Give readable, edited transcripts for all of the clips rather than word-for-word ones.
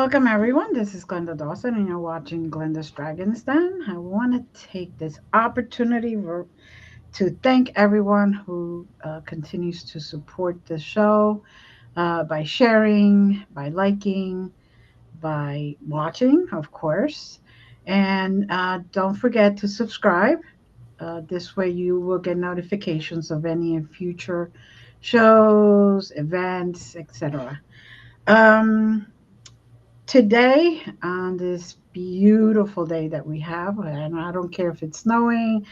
Welcome, everyone. This is Glenda Dawson, and you're watching Glenda's Dragon's Den. I want to take this opportunity to thank everyone who continues to support the show by sharing, by liking, by watching, of course. And don't forget to subscribe. This way, you will get notifications of any future shows, events, etc. Um, Today, on this beautiful day that we have, and I don't care if it's snowing,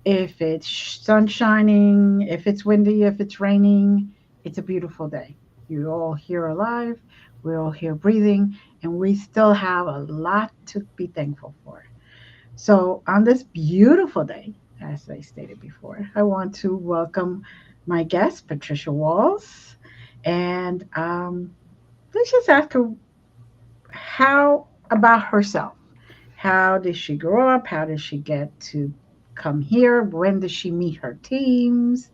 if it's sun shining, if it's windy, if it's raining, it's a beautiful day. You're all here alive, we're all here breathing, and we still have a lot to be thankful for. So, on this beautiful day, as I stated before, I want to welcome my guest, Patricia Walls. And let's just ask her how about herself? How did she grow up? How did she get to come here? When did she meet her teams?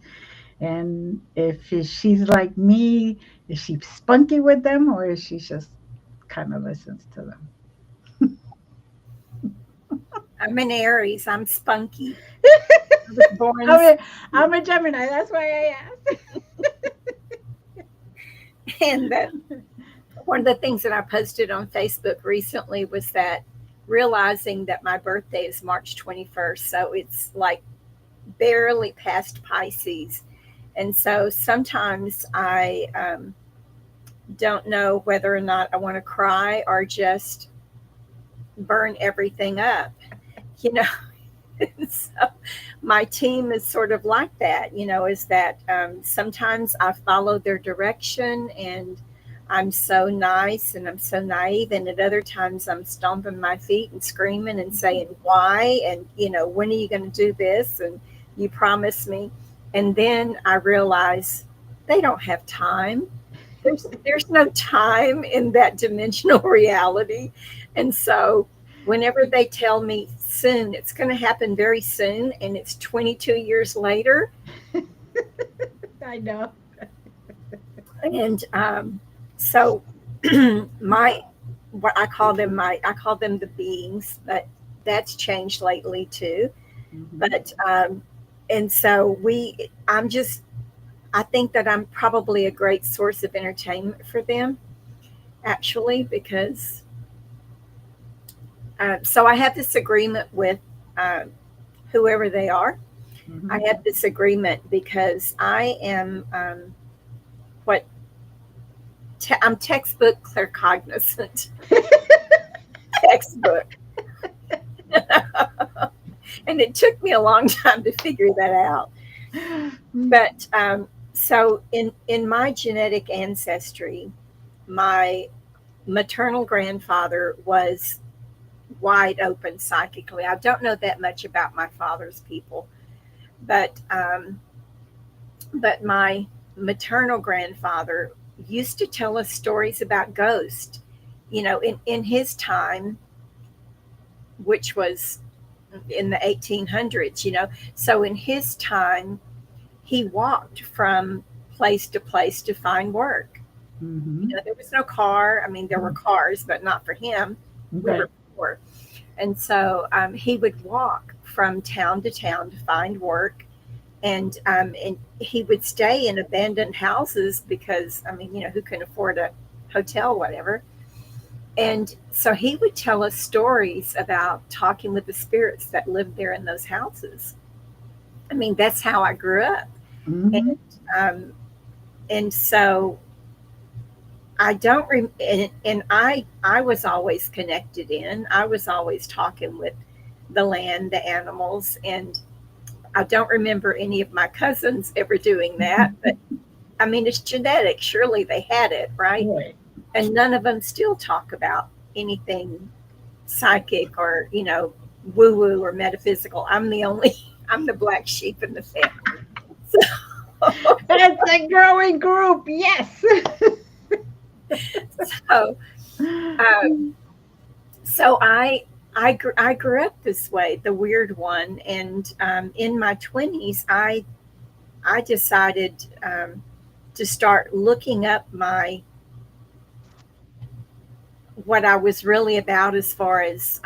And if she's like me, is she spunky with them or is she just kind of listens to them? I'm an Aries. I'm spunky. I was born, I mean, I'm a Gemini. That's why I asked. and that one of the things that I posted on Facebook recently was that realizing that my birthday is March 21st, so it's like barely past Pisces, and so sometimes I don't know whether or not I want to cry or just burn everything up, you know. So my team is sort of like that, is that sometimes I follow their direction and I'm so nice and I'm so naive. And at other times I'm stomping my feet and screaming and saying, why? And, when are you going to do this? And you promised me. And then I realize they don't have time. There's no time in that dimensional reality. And so whenever they tell me soon, it's going to happen very soon, and it's 22 years later. I know. And so my what I call them the beings, but that's changed lately too. Mhm. But and so I think that I'm probably a great source of entertainment for them, actually, because so I have this agreement with uh, whoever they are. I Mhm. have this agreement because I am what I'm textbook claircognizant, textbook, and it took me a long time to figure that out. But so in my genetic ancestry, my maternal grandfather was wide open psychically. I don't know that much about my father's people, but my maternal grandfather used to tell us stories about ghosts. In his time, which was in the 1800s, so in his time, he walked from place to place to find work. Mhm. There was no car. I mean, there were cars, but not for him. We Okay. were poor. And so he would walk from town to town to find work. And he would stay in abandoned houses because, I mean, who can afford a hotel, whatever. And so he would tell us stories about talking with the spirits that lived there in those houses. I mean, that's how I grew up. And, Mhm. um, and so I don't, and I was always connected in, I was always talking with the land, the animals, and I don't remember any of my cousins ever doing that, but I mean, it's genetic. Surely they had it, right? Right. And none of them still talk about anything psychic or, woo woo or metaphysical. I'm the only, I'm the black sheep in the family. So, It's a growing group. Yes. so, uh, so I grew up this way, the weird one. And in my 20s, I decided to start looking up my what I was really about as far as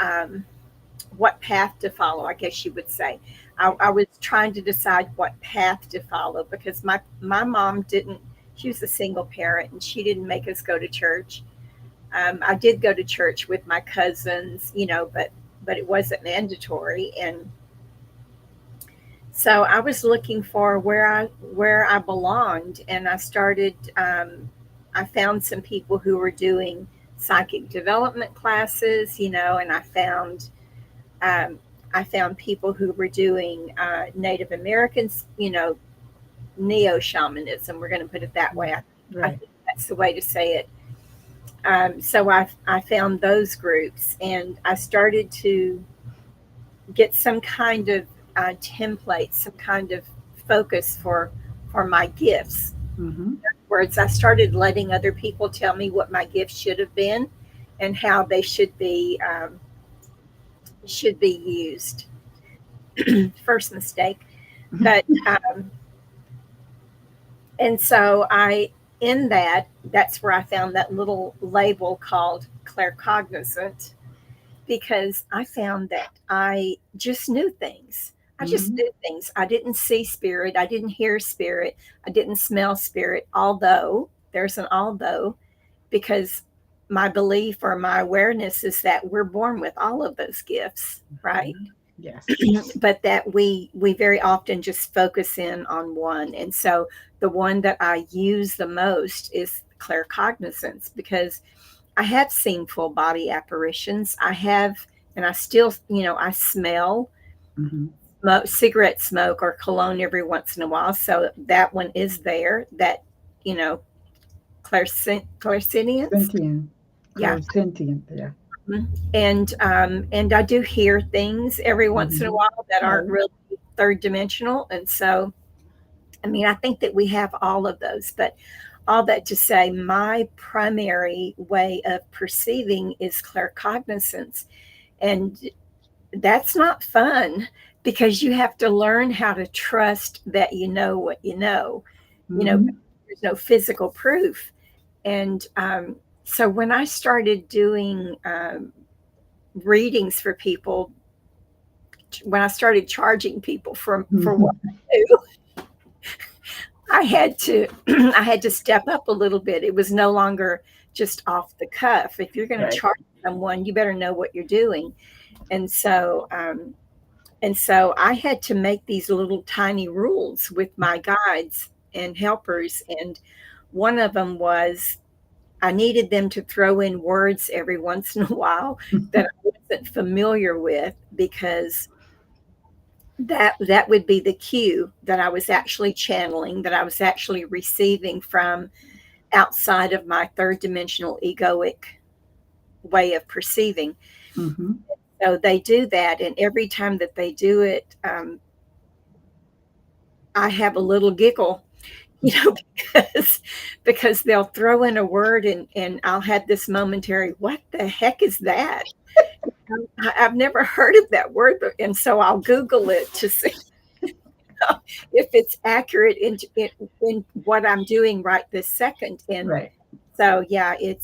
what path to follow, I guess you would say. I was trying to decide what path to follow because my mom didn't, she was a single parent and she didn't make us go to church. I did go to church with my cousins, but it wasn't mandatory. And so I was looking for where I belonged, and I found some people who were doing psychic development classes, and um, I found people who were doing Native Americans, neo shamanism. We're going to put it that way. I Right. think that's the way to say it. So I found those groups, and I started to get some kind of template, some kind of focus for my gifts. Mm-hmm. Words, I started letting other people tell me what my gifts should have been and how they should be used. First mistake, but and so I in that's where I found that little label called claircognizant, because I found that I just knew things. I just Mm-hmm. knew things. I didn't see spirit. I didn't hear spirit. I didn't smell spirit. Although there's an although, because my belief or my awareness is that we're born with all of those gifts, right? Yes. But that we very often just focus in on one. And so the one that I use the most is claircognizance, because I have seen full body apparitions. I have, and I still, I smell Mm-hmm. cigarette smoke or cologne every once in a while. So that one is there. That, you know, clairsentience. Sentient. Yeah. Clairsentient. Yeah. Mhm. And I do hear things every once in a Mm-hmm. while that aren't Right. really third dimensional. And so, I mean, I think that we have all of those, but all that to say, my primary way of perceiving is claircognizance. And that's not fun, because you have to learn how to trust that you know what you know. Mm-hmm. There's no physical proof. And so when I started doing readings for people, when I started charging people for what I do, I had to I had to step up a little bit. It was no longer just off the cuff. If you're going to Right. charge someone, you better know what you're doing. And so I had to make these little tiny rules with my guides and helpers. And one of them was I needed them to throw in words every once in a while that I wasn't familiar with, because that would be the cue that I was actually channeling, that I was actually receiving from outside of my third dimensional egoic way of perceiving. Mm-hmm. So they do that, and every time that they do it, I have a little giggle, because they'll throw in a word, and I'll have this momentary, what the heck is that? I've never heard of that word, and so I'll Google it to see if it's accurate in what I'm doing right this second. And Right. so yeah, it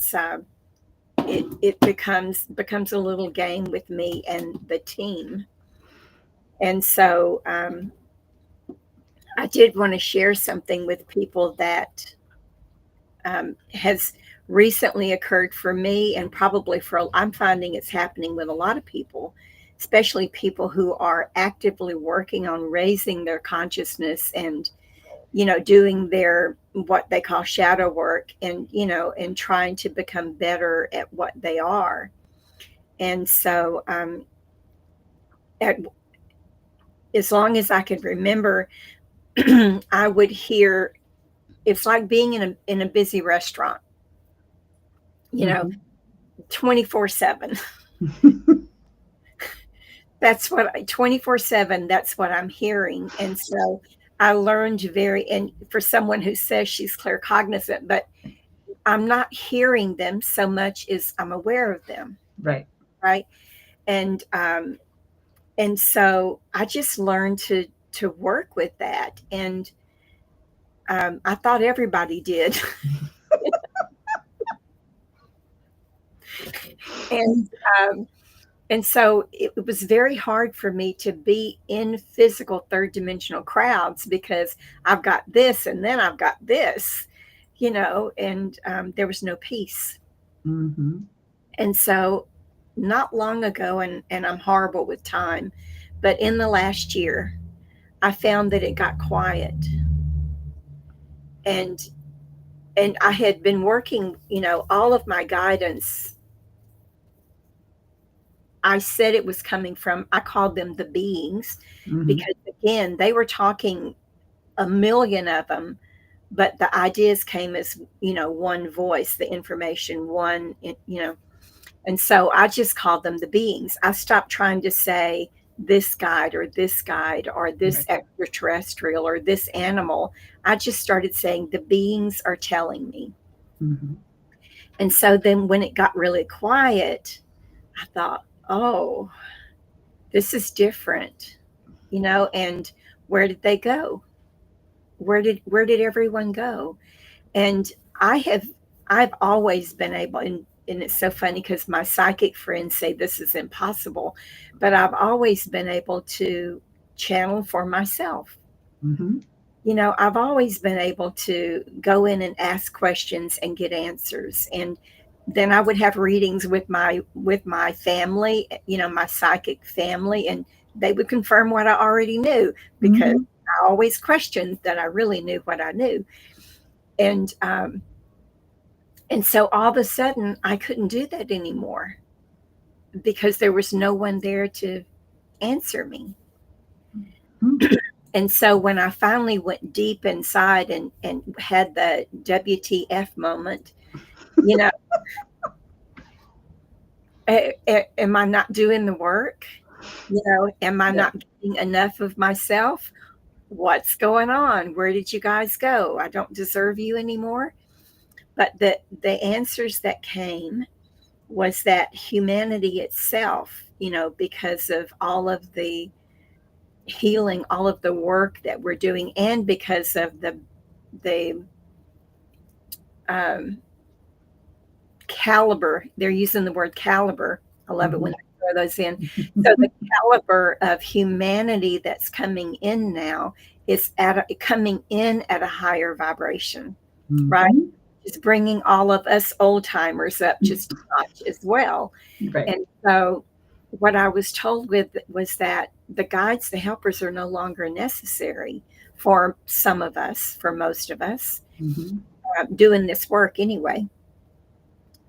becomes a little game with me and the team. And so I did want to share something with people that has recently occurred for me, and probably I'm finding it's happening with a lot of people, especially people who are actively working on raising their consciousness, and doing their what they call shadow work, and and trying to become better at what they are. And so at, as long as I could remember, I would hear, it's like being in a busy restaurant, you know Mm-hmm. 24/7. That's what 24/7, that's what I'm hearing. And so I learned and for someone who says she's claircognizant, but I'm not hearing them so much as I'm aware of them, Right. right? And so I just learned to work with that. And I thought everybody did. And um, and so it was very hard for me to be in physical third dimensional crowds because I've got this and then I've got this, and there was no peace. Mm-hmm. And so, not long ago, and I'm horrible with time, but in the last year, I found that it got quiet, and I had been working, all of my guidance. I said it was coming from, I called them the beings, Mm-hmm. because again, they were talking, a million of them, but the ideas came as, one voice, the information, and so I just called them the beings. I stopped trying to say this guide or this Right. extraterrestrial or this animal. I just started saying the beings are telling me. Mm-hmm. And so then when it got really quiet, I thought, oh, this is different, and where did they go? Where did everyone go? And I have I've always been able, and it's so funny because my psychic friends say this is impossible, but I've always been able to channel for myself. Mm-hmm. I've always been able to go in and ask questions and get answers. And then I would have readings with my family, my psychic family, and they would confirm what I already knew because Mm-hmm. I always questioned that I really knew what I knew. And so all of a sudden I couldn't do that anymore because there was no one there to answer me. Mm-hmm. And so when I finally went deep inside and had the WTF moment, you know, am I not doing the work? Am I Yeah. not getting enough of myself? What's going on? Where did you guys go? I don't deserve you anymore. But the answers that came was that humanity itself, because of all of the healing, all of the work that we're doing, and because of the um, caliber. They're using the word caliber. I love it when Mm-hmm. they throw those in. So the caliber of humanity that's coming in now is coming in at a higher vibration, right? Mm-hmm. It's bringing all of us old timers up just a notch as well. Right. And so, what I was told with was that the guides, the helpers, are no longer necessary for some of us, for most of us, Mm-hmm. doing this work anyway,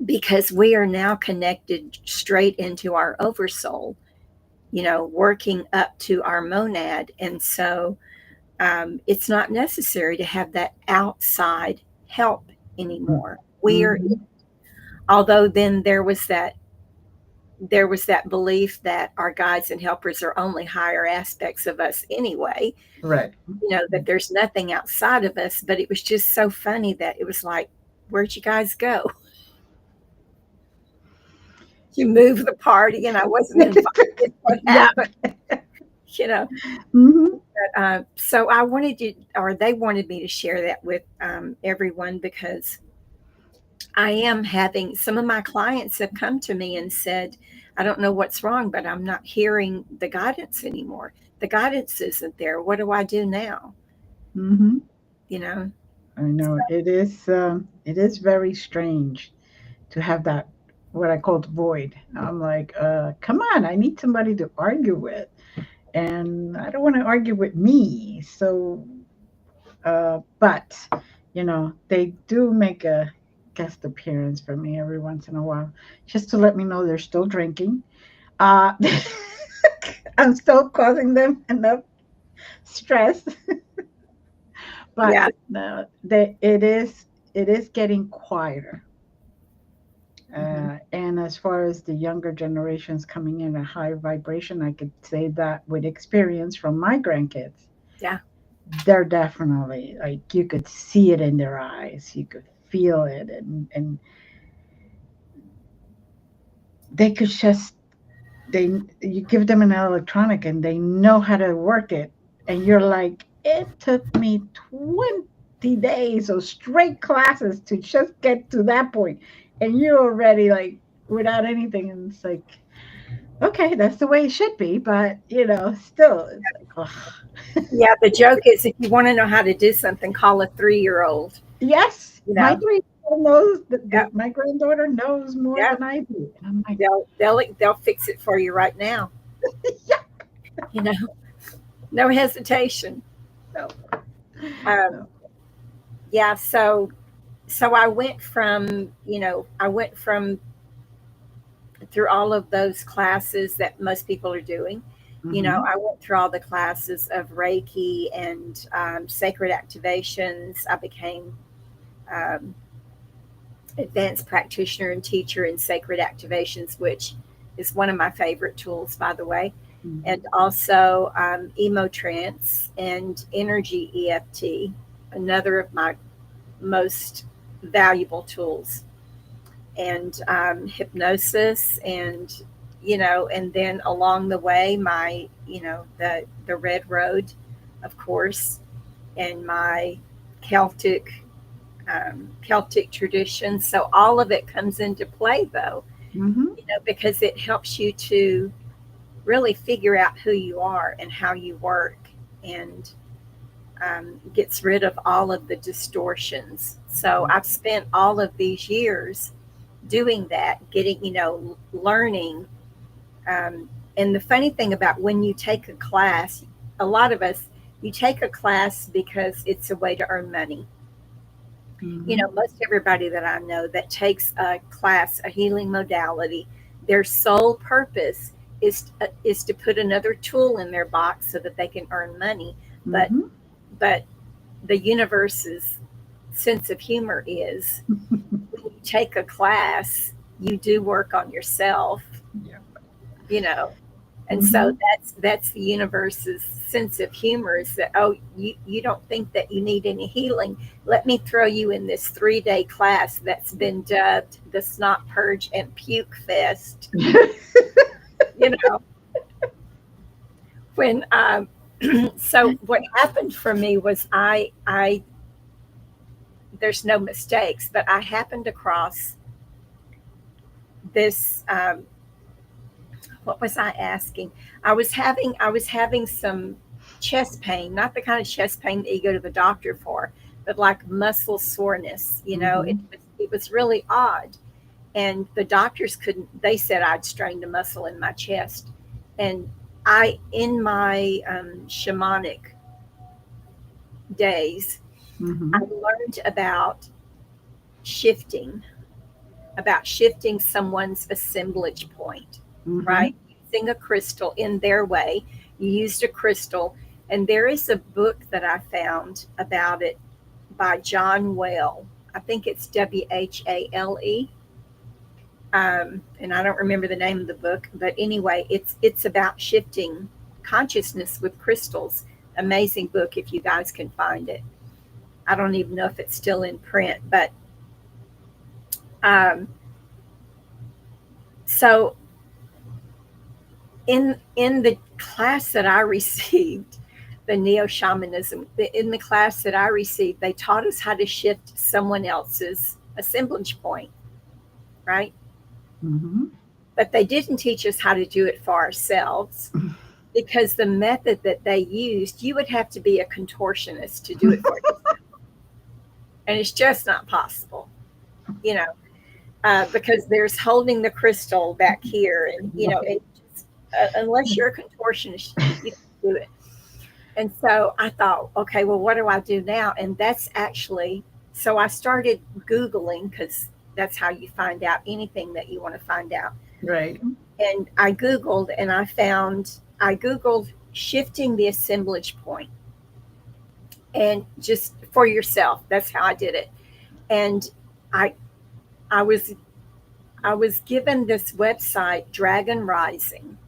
because we are now connected straight into our oversoul, working up to our monad. And so it's not necessary to have that outside help anymore. We're, Mm-hmm. although then there was that belief that our guides and helpers are only higher aspects of us anyway, Right. that there's nothing outside of us. But it was just so funny that it was like, where'd you guys go? You moved the party and I wasn't invited. What Yeah. happened? You know, Mm-hmm. so I wanted to, or they wanted me to share that with everyone because I am having some of my clients have come to me and said, I don't know what's wrong, but I'm not hearing the guidance anymore. The guidance isn't there. What do I do now? Mm-hmm. You know? I know it is. It is very strange to have that what I call the void. I'm like, come on, I need somebody to argue with, and I don't want to argue with me. So, but they do make a guest appearance for me every once in a while, just to let me know they're still drinking. Uh, I'm still causing them enough stress, but Yeah. no, it is getting quieter. Hmm. And as far as the younger generations coming in at high vibration, I could say that with experience from my grandkids, Yeah. they're definitely like you could see it in their eyes, you could feel it, and they could just they you give them an electronic and they know how to work it, and you're like, it took me 20 days of straight classes to just get to that point, and you're already like without anything. And it's like, okay, that's the way it should be. But, still, it's like, oh, Yeah, the joke is if you want to know how to do something, call a 3-year-old. yes, You my know, knows yeah, my granddaughter knows more yeah, than I do. And I'm like, they'll fix it for you right now. yeah, You know, no hesitation. no, Um, no. yeah, so I went from through all of those classes that most people are doing. Hmm. I went through all the classes of Reiki and sacred activations. I became um, advanced practitioner and teacher in sacred activations, which is one of my favorite tools, by the way. And Hmm. also emo trance and energy EFT, another of my most valuable tools, and hypnosis, and then along the way, the red road, of course, and my Celtic Celtic tradition. So all of it comes into play, though, Hmm. because it helps you to really figure out who you are and how you work, and gets rid of all of the distortions. So I've spent all of these years doing that, getting, learning. Um, and the funny thing about when you take a class, a lot of us, you take a class because it's a way to earn money. Hmm. Most everybody that I know that takes a class, a healing modality, their sole purpose is to put another tool in their box so that they can earn money. But Hmm. but the universe's sense of humor is when you take a class, you do work on yourself, Yeah. you know. And so Hmm. that's the universe's sense of humor is that, oh, you don't think that you need any healing. Let me throw you in this 3-day class that's been dubbed the Snot Purge and Puke Fest. You know, when so what happened for me was I there's no mistakes, but I happened across this. What was I asking? I was having some chest pain, not the kind of chest pain that you go to the doctor for, but like muscle soreness. Hmm. It was really odd, and the doctors couldn't. They said I'd strained a muscle in my chest, and I in my shamanic days, I Hmm. learned shifting about shifting someone's assemblage point, right? Hmm. Using a crystal in their way. You used a crystal. And there is a book that I found about it by John Well. I think it's Whale. And I don't remember the name of the book, but anyway, it's about shifting consciousness with crystals. Amazing book if you guys can find it. I don't even know if it's still in print, but um, so in the class that I received, the neo shamanism, in the class that I received, they taught us how to shift someone else's assemblage point, right? Hmm. But they didn't teach us how to do it for ourselves, because the method that they used, you would have to be a contortionist to do it for you, and it's just not possible, you know, because there's holding the crystal back here, and Right. unless you're a contortionist, you don't do it. And so I thought, okay, well, what do I do now? And that's actually, so I started Googling, because that's how you find out anything that you want to find out. Right. And I Googled shifting the assemblage point, and just for yourself. That's how I did it. And I, I was, I was given this website, Dragon Rising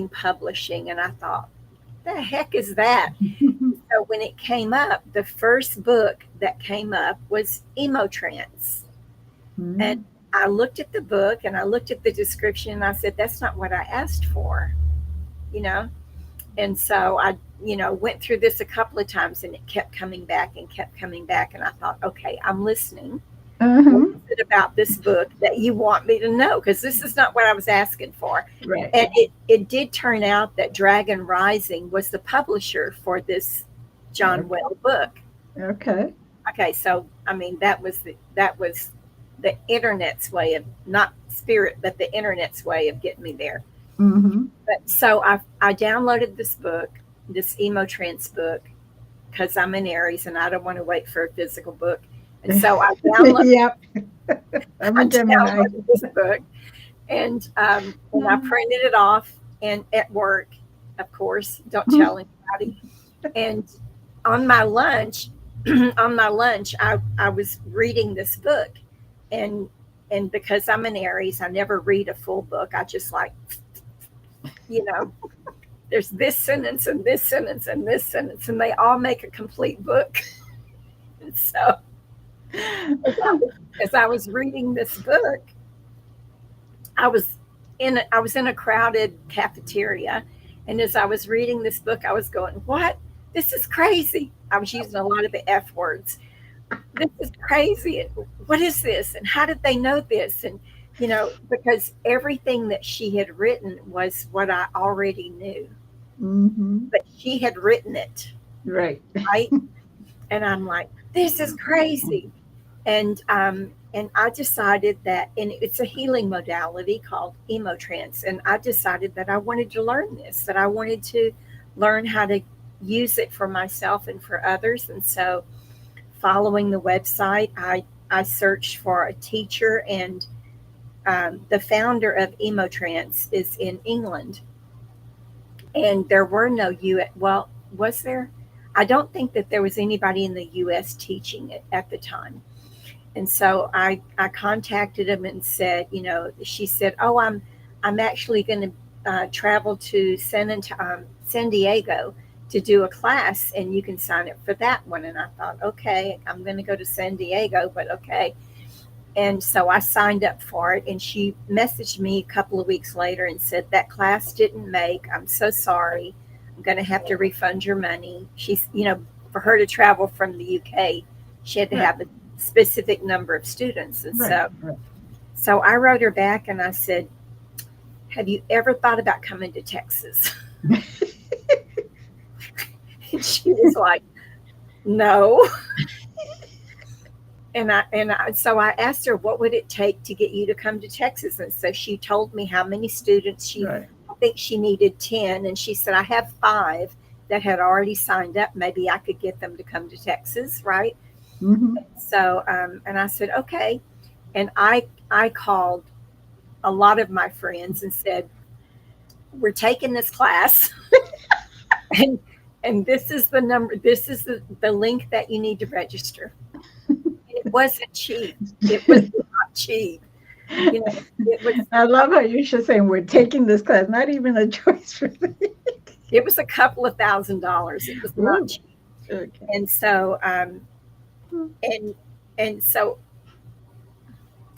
Publishing. And I thought, the heck is that? So when it came up, the first book that came up was Emotrance. And Mhm. I looked at the book and I looked at the description and I said, that's not what I asked for, you know? And so I, went through this a couple of times and it kept coming back and kept coming back. And I thought, okay, I'm listening. What Uh-huh. it about this book that you want me to know? Because this is not what I was asking for. Right. And it did turn out that Dragon Rising was the publisher for this John Okay. Well book. Okay. Okay, so I mean that was the internet's way of, not spirit, but the internet's way of getting me there. Mm-hmm. But so I downloaded this book, this emo trance book, because I'm an Aries and I don't want to wait for a physical book. And so Yep. I'm I a Gemini. downloaded this book, and I printed it off and at work, of course, don't tell anybody. And on my lunch, on my lunch, I was reading this book, and because I'm an Aries, I never read a full book. I just like, you know, there's this sentence and this sentence and this sentence, and they all make a complete book. And so as I was reading this book, I was I was in a crowded cafeteria, and as I was reading this book, I was going, "What? This is crazy." I was using a lot of the F words. This is crazy. What is this? And how did they know this? And because everything that she had written was what I already knew, Mm-hmm. but she had written it, Right. right? And I'm like, this is crazy. And I decided that, and it's a healing modality called emotrance, and I decided that I wanted to learn this, that I wanted to learn how to use it for myself and for others. And so, following the website, I searched for a teacher, and the founder of emotrance is in England, and there were no U.S. Well, was there? I don't think that there was anybody in the U.S. teaching it at the time. And so I contacted him and said, she said, "Oh, I'm actually going to travel to San Diego to do a class, and you can sign up for that one." And I thought, okay, I'm going to go to San Diego, but okay. And so I signed up for it, and she messaged me a couple of weeks later and said, "That class didn't make. I'm so sorry. I'm going to have to refund your money." She's, for her to travel from the UK, she had to Right. have a specific number of students. And Right. so, Right. so I wrote her back and I said, "Have you ever thought about coming to Texas?" And she was like, "No." So I asked her, "What would it take to get you to come to Texas?" And so she told me how many students Right. I think she needed 10. And she said, "I have 5 that had already signed up. Maybe I could get them to come to Texas." Right. Mm-hmm. So, and I said, "Okay." And I called a lot of my friends and said, "We're taking this class." and and this is the number, this is the link that you need to register. It wasn't cheap. It was not cheap. It was I love how you should say we're taking this class. Not even a choice for me. it was a couple of $1,000s. It was not Ooh. cheap. Okay. And so and and so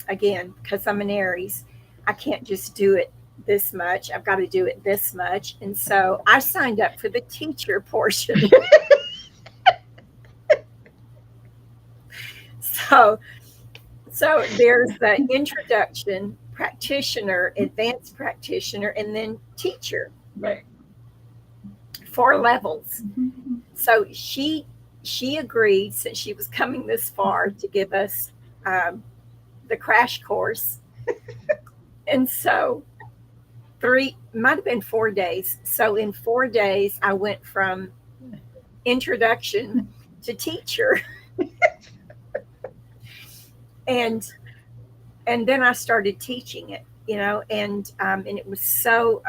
again, because I'm an Aries, I can't just do it this much. I've got to do it this much. And so I signed up for the teacher portion. So there's the introduction, practitioner, advanced practitioner, and then teacher, Right. 4 levels. Mhm. So she agreed, since she was coming this far, to give us um, the crash course. And so 3, might have been 4 days. So in 4 days, I went from introduction to teacher, and then I started teaching it. And it was so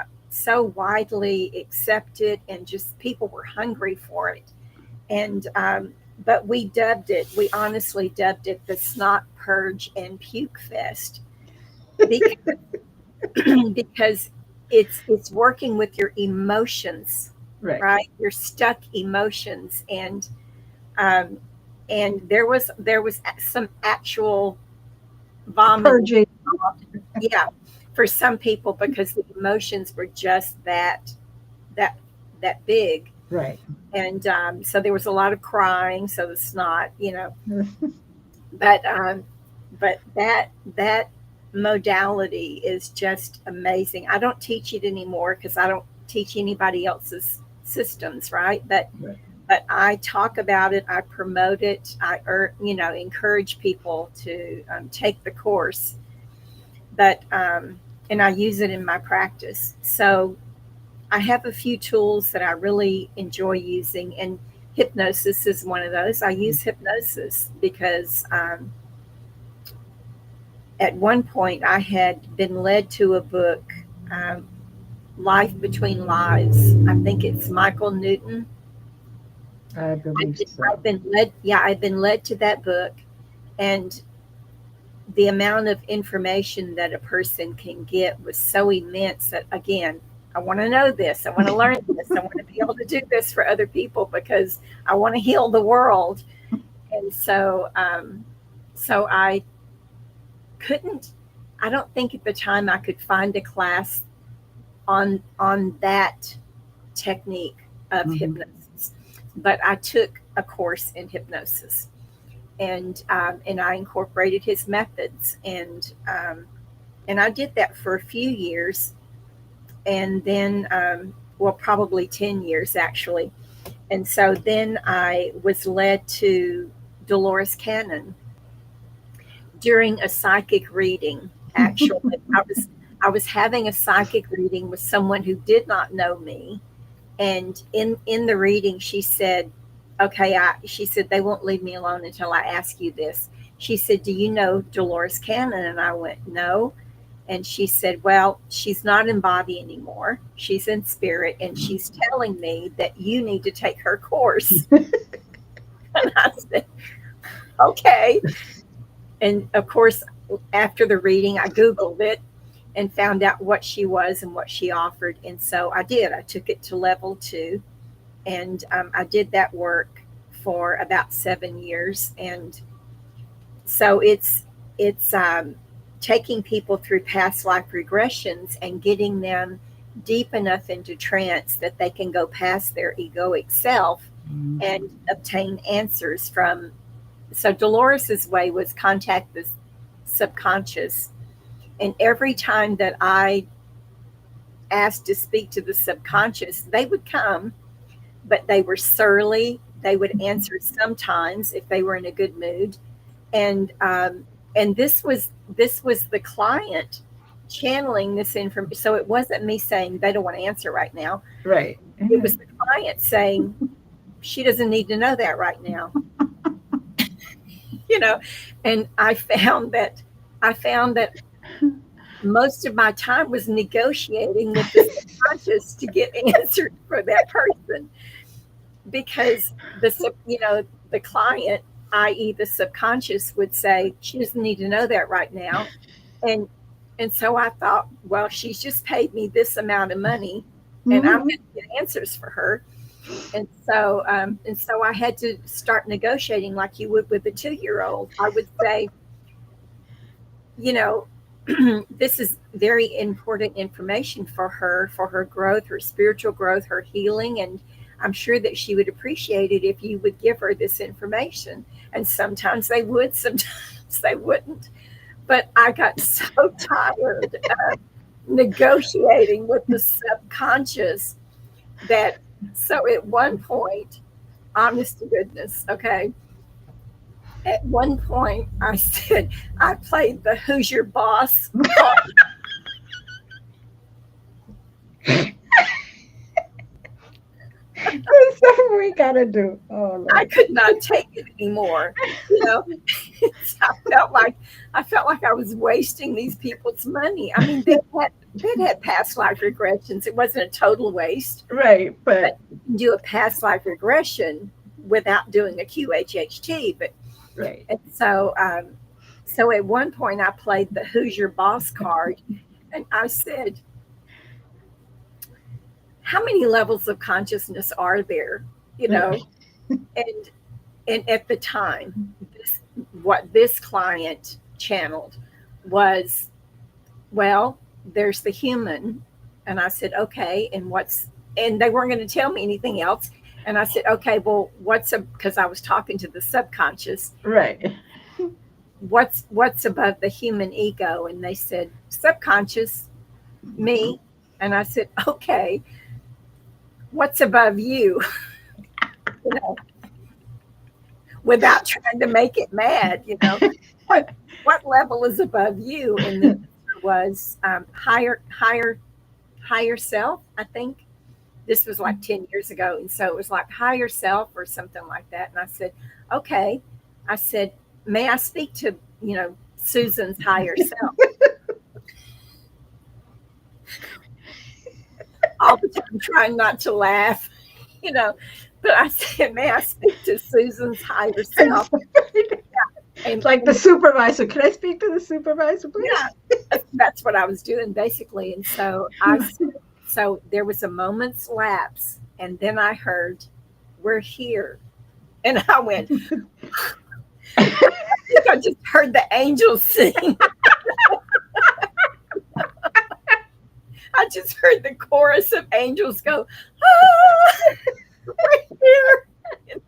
widely accepted, and just people were hungry for it. And but we honestly dubbed it the Snot Purge and Puke Fest, because because it's working with your emotions, Right. right? Your stuck emotions. Um, and there was some actual vomiting Purging. involved. Yeah, for some people, because the emotions were just that that big. Right. And so there was a lot of crying, so the snot. But but that modality is just amazing. I don't teach it anymore because I don't teach anybody else's systems, right? Right. But I talk about it, I promote it, encourage people to take the course, but and I use it in my practice. So I have a few tools that I really enjoy using, and hypnosis is one of those. I use hypnosis because at one point I had been led to a book, um, Life Between Lives. I think it's Michael Newton. I believe so. I've been led, yeah, I've been led to that book, and the amount of information that a person can get was so immense that, again, I want to know this. I want to learn this. I want to be able to do this for other people because I want to heal the world. And so I couldn't. I don't think at the time I could find a class on that technique of Hmm. hypnosis, but I took a course in hypnosis, and I incorporated his methods, and I did that for a few years, and then well, probably 10 years actually, and so then I was led to Dolores Cannon during a psychic reading. Actually, I was having a psychic reading with someone who did not know me, and in the reading she said, okay, she said, they won't leave me alone until I ask you this. She said, do you know Dolores Cannon? And I went, no. And she said, well, she's not in body anymore, she's in spirit, and she's telling me that you need to take her course. And I said, okay. And of course, after the reading I googled it and found out what she was and what she offered, and so I did. I took it to level 2, and I did that work for about 7 years. And so it's taking people through past life regressions and getting them deep enough into trance that they can go past their egoic self and obtain answers from. So Dolores's way was contact the subconscious, and every time that I asked to speak to the subconscious, they would come, but they were surly. They would answer sometimes if they were in a good mood, and this was the client channeling this information. So it wasn't me saying they don't want to answer right now. Right. It was the client saying she doesn't need to know that right now, you know. And I found that most of my time was negotiating with the subconscious to get answers for that person, because the client, i.e. the subconscious, would say she doesn't need to know that right now. And and so I thought, well, she's just paid me this amount of money, and I'm Hmm. going to get answers for her. And so I had to start negotiating like you would with a 2-year old. I would say, you know, this is very important information for her growth, her spiritual growth, her healing, and I'm sure that she would appreciate it if you would give her this information. And sometimes they would, sometimes they wouldn't. But I got so tired of negotiating with the subconscious that, so at one point, honest to goodness, okay, at one point I said, I played the Who's Your Boss card. That's something we gotta do. Oh I Lord. could not take it anymore. You know, I felt like I was wasting these people's money. I mean, they had past life regressions. It wasn't a total waste, Right, but but you can do a past life regression without doing a QHHT. But right. and so at one point I played the Who's Your Boss card, and I said, how many levels of consciousness are there? You know, Right. and and at the time, what this client channeled was, well, there's the human. And I said, okay, and they weren't going to tell me anything else. And I said, okay, well, because I was talking to the subconscious. Right. what's above the human ego? And they said, subconscious, me. And I said, okay, what's above you? You know, without trying to make it mad, what what level is above you? And the answer was higher self. I think this was like 10 years ago, and so it was like higher self or something like that. And I said, okay. I said, may I speak to Susan's higher self? All the time, trying not to laugh, you know. But I said, may I speak to Susan's higher self? It's like the supervisor. Can I speak to the supervisor, please? Yeah, that's what I was doing basically. And so so there was a moment's lapse, and then I heard, "We're here," and I went. I think I just heard the angels sing. I just heard the chorus of angels go, "Ah, we're here." You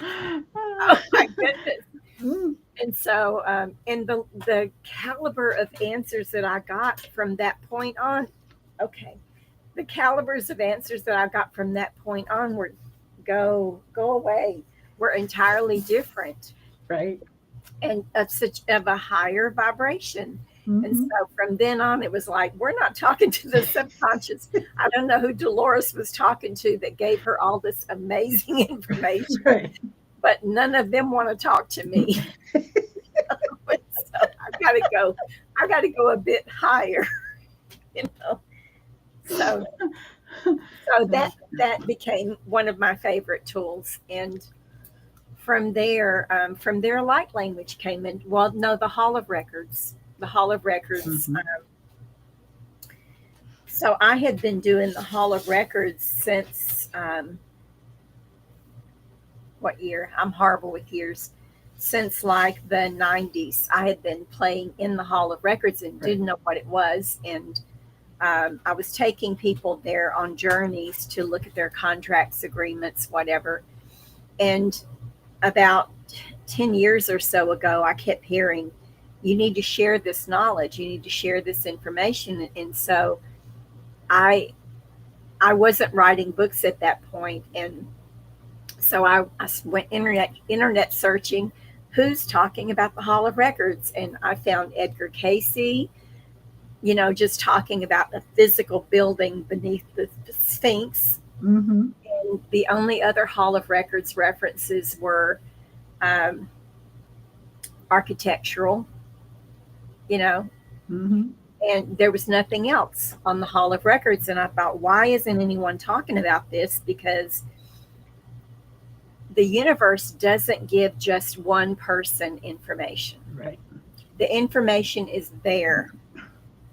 Oh my goodness! And so, and the caliber of answers that I got from that point on, okay, the calibers of answers that I got from that point onward, go away, were entirely different Right. and of a higher vibration. And Mm-hmm. so from then on, it was like, we're not talking to the subconscious. I don't know who Dolores was talking to that gave her all this amazing information, Right. but none of them want to talk to me. So I got to go a bit higher, you know. So that became one of my favorite tools, and from there, light language came in. Well, no, the Hall of Records, the Hall of Records. Mm-hmm. So I had been doing the Hall of Records since what year? I'm horrible with years. Since like the 90s, I had been playing in the Hall of Records and Right. didn't know what it was. And I was taking people there on journeys to look at their contracts, agreements, whatever. And about 10 years or so ago, I kept hearing, you need to share this knowledge, you need to share this information. And so I, I wasn't writing books at that point, and so I went internet searching who's talking about the Hall of Records, and I found Edgar Casey, just talking about the physical building beneath the Sphinx. Mm-hmm. And the only other Hall of Records references were um, architectural, you know, Mm-hmm. and there was nothing else on the Hall of Records. And I thought, why isn't anyone talking about this? Because the universe doesn't give just one person information. Right. The information is there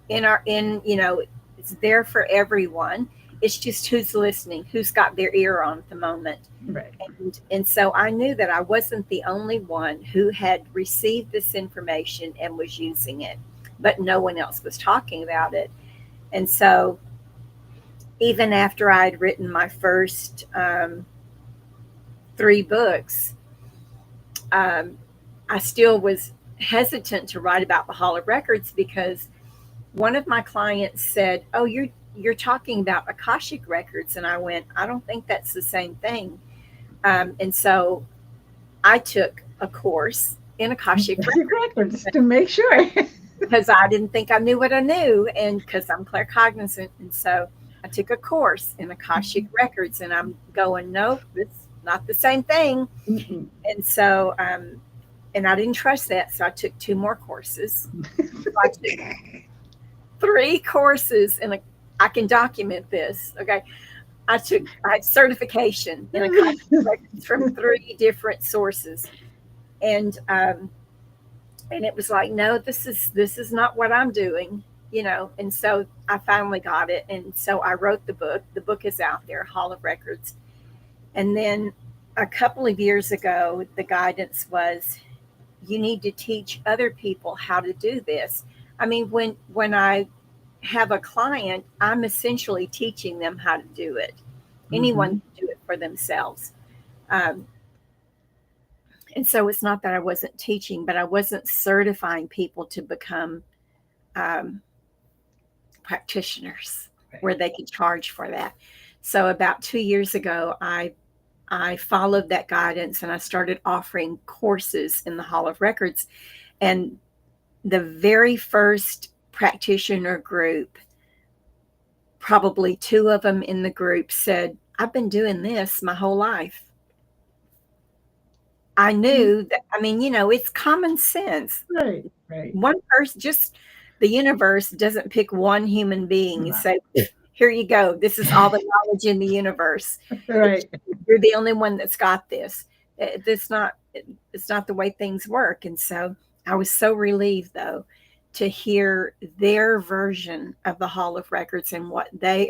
it's there for everyone. It's just who's listening, who's got their ear on at the moment. Right. And so I knew that I wasn't the only one who had received this information and was using it, but no one else was talking about it. And so even after I'd written my first 3 books, um, I still was hesitant to write about the Hall of Records because one of my clients said, "Oh, you're talking about Akashic records," and I went, "I don't think that's the same thing." And so I took a course in Akashic Records to make sure. because I didn't think I knew what I knew, and because I'm claircognizant, and so I took a course in Akashic records, and I'm going, "Nope, it's not the same thing." Mm-mm. And so, and I didn't trust that, so I took 2 more courses. So I took 3 courses, and I can document this. Okay, I had certification in Akashic records from 3 different sources, and it was like, no, this is not what I'm doing. And so I finally got it, and so I wrote the book. The book is out there, Hall of Records. And then a couple of years ago, the guidance was, you need to teach other people how to do this. I mean, when I have a client, I'm essentially teaching them how to do it. Mm-hmm. Anyone can do it for themselves. Um, And so it's not that I wasn't teaching, but I wasn't certifying people to become um, practitioners Right. where they could charge for that. So about 2 years ago, I followed that guidance and I started offering courses in the Hall of Records. And the very first practitioner group, probably two of them in the group said, I've been doing this my whole life. I knew that, I mean, it's common sense. Right. Right. One person, just the universe doesn't pick one human being and No. say, here you go. This is all the knowledge in the universe. Right. You're the only one that's got this. It's not, it's not the way things work. And so I was so relieved though to hear their version of the Hall of Records and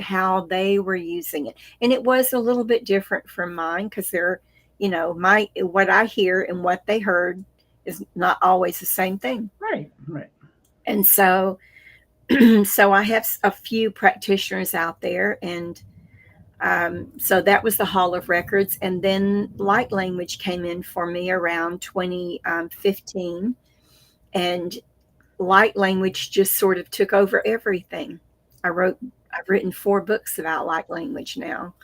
how they were using it. And it was a little bit different from mine because they're, what I hear and what they heard is not always the same thing. Right. Right. And so, so I have a few practitioners out there, and so that was the Hall of Records. And then light language came in for me around 2015, and light language just sort of took over everything. I've written 4 books about light language now.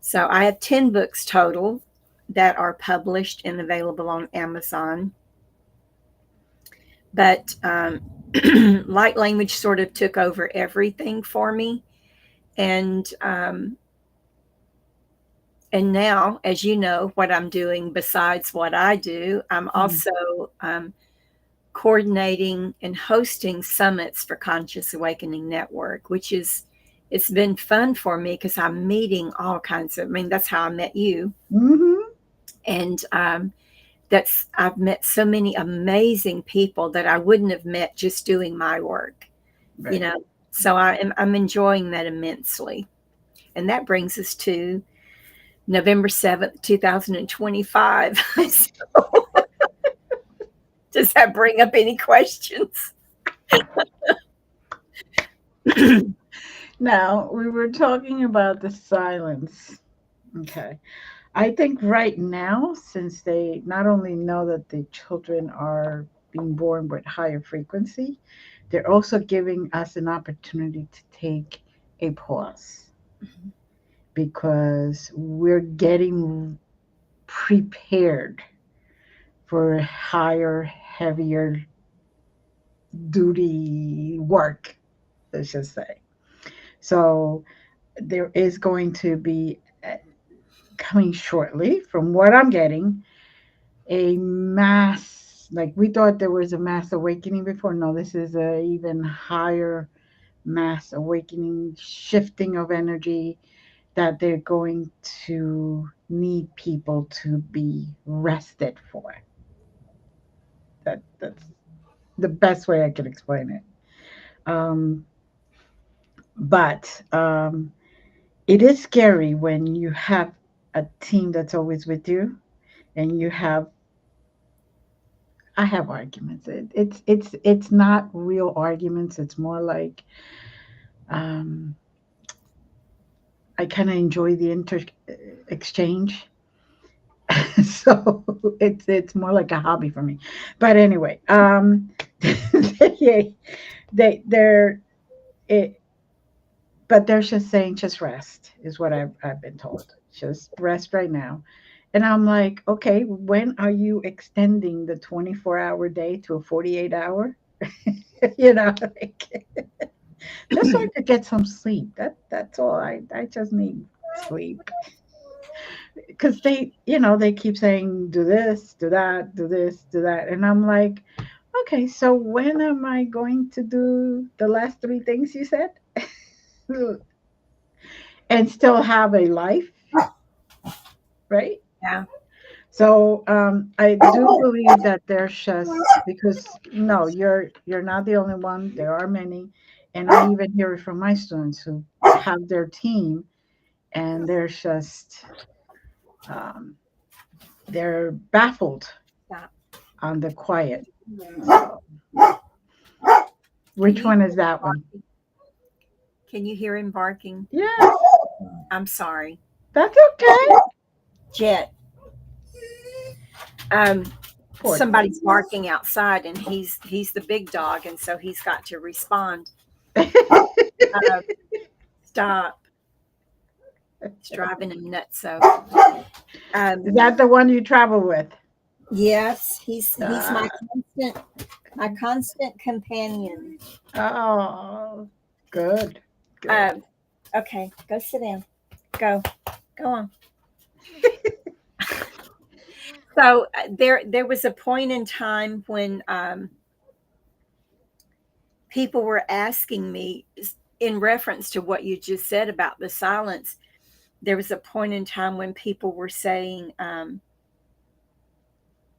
So I have 10 books total that are published and available on Amazon. But light language sort of took over everything for me. And and now, as you know, what I'm doing besides what I do, I'm Mm. also coordinating and hosting summits for Conscious Awakening Network, which is, it's been fun for me because I'm meeting all kinds of, I mean, that's how I met you. Mm-hmm. And that's, I've met so many amazing people that I wouldn't have met just doing my work, you Right. know. So I'm enjoying that immensely. And that brings us to November 7th, 2025. So, does that bring up any questions? Now, we were talking about the silence. Okay. I think right now, since they not only know that the children are being born with higher frequency, they're also giving us an opportunity to take a pause because we're getting prepared for higher, heavier duty work, let's just say. So there is going to be coming shortly, from what I'm getting, a mass, like we thought there was a mass awakening before. No, this is a even higher mass awakening, shifting of energy that they're going to need people to be rested for. That's the best way I can explain it. Um, but it is scary when you have a team that's always with you, and you have I have arguments. It's not real arguments. It's more like um, I kind of enjoy the inter exchange. So it's more like a hobby for me. But anyway, yeah, they're it, but they're just saying just rest is what I've been told. Just rest right now. And I'm like, okay, when are you extending the 24-hour day to a 48-hour? Like, just so I could get some sleep. That's all. I just need sleep. Because they keep saying do this, do that, do this, do that. And I'm like, okay, so when am I going to do the last 3 things you said? And still have a life, right? Yeah. So I do believe that there's just because no, you're not the only one. There are many, and I even hear it from my students who have their team, and um, they're baffled Stop. on the quiet. So Can which you one is that one? can you hear him barking? Yes, I'm sorry. that's okay. Jet. Um, Poor somebody's thing. barking outside, and he's the big dog, and so he's got to respond. Uh, Stop! It's driving him nuts. So, Is um, that the one you travel with? yes, he's Uh, my constant companion. oh, good, good. Um, okay, go sit down. Go on. So there was a point in time when people were asking me in reference to what you just said about the silence. There was a point in time when people were saying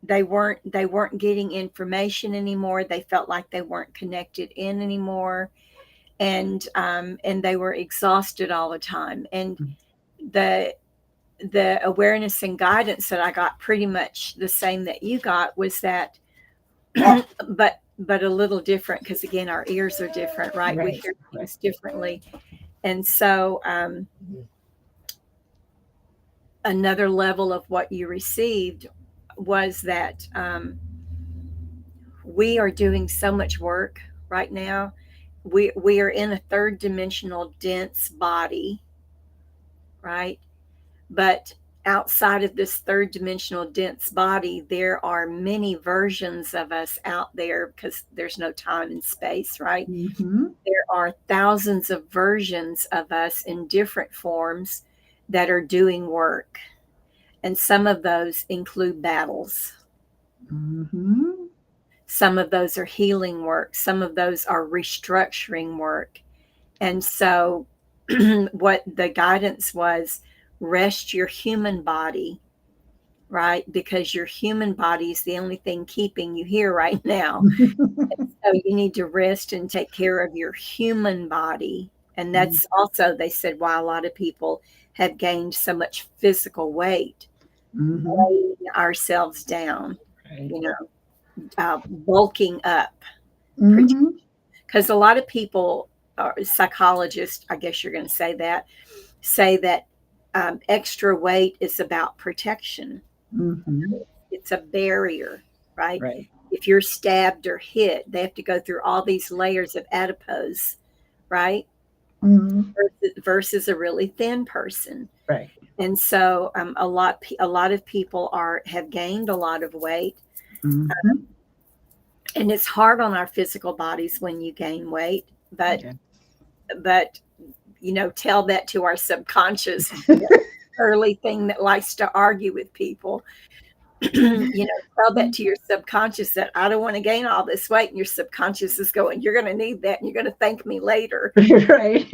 they weren't getting information anymore. They felt like they weren't connected in anymore, and they were exhausted all the time. And the the awareness and guidance that I got, pretty much the same that you got, was that but a little different, because again our ears are different, right? We Right, hear right. things differently. And so another level of what you received was that we are doing so much work right now. We are in a third dimensional dense body, right? But outside of this third dimensional dense body, there are many versions of us out there, because there's no time and space, right? Mm-hmm. There are thousands of versions of us in different forms that are doing work. And some of those include battles. Mm-hmm. Some of those are healing work. Some of those are restructuring work. And so, what the guidance was, rest your human body, right? Because your human body is the only thing keeping you here right now. So you need to rest and take care of your human body. And that's also, they said, why a lot of people have gained so much physical weight, Mm-hmm. weighing ourselves down, Right. you know, bulking up. Mm-hmm. Because a lot of people, psychologists, I guess you're going to say that extra weight is about protection. Mm-hmm. It's a barrier, right? Right. If you're stabbed or hit, they have to go through all these layers of adipose, right? Mm-hmm. Versus a really thin person. Right. And so a lot of people have gained a lot of weight, Mm-hmm. and it's hard on our physical bodies when you gain weight, but Yeah. but tell that to our subconscious, early thing that likes to argue with people. Tell that to your subconscious that I don't want to gain all this weight, and your subconscious is going, you're going to need that, and you're going to thank me later. Right.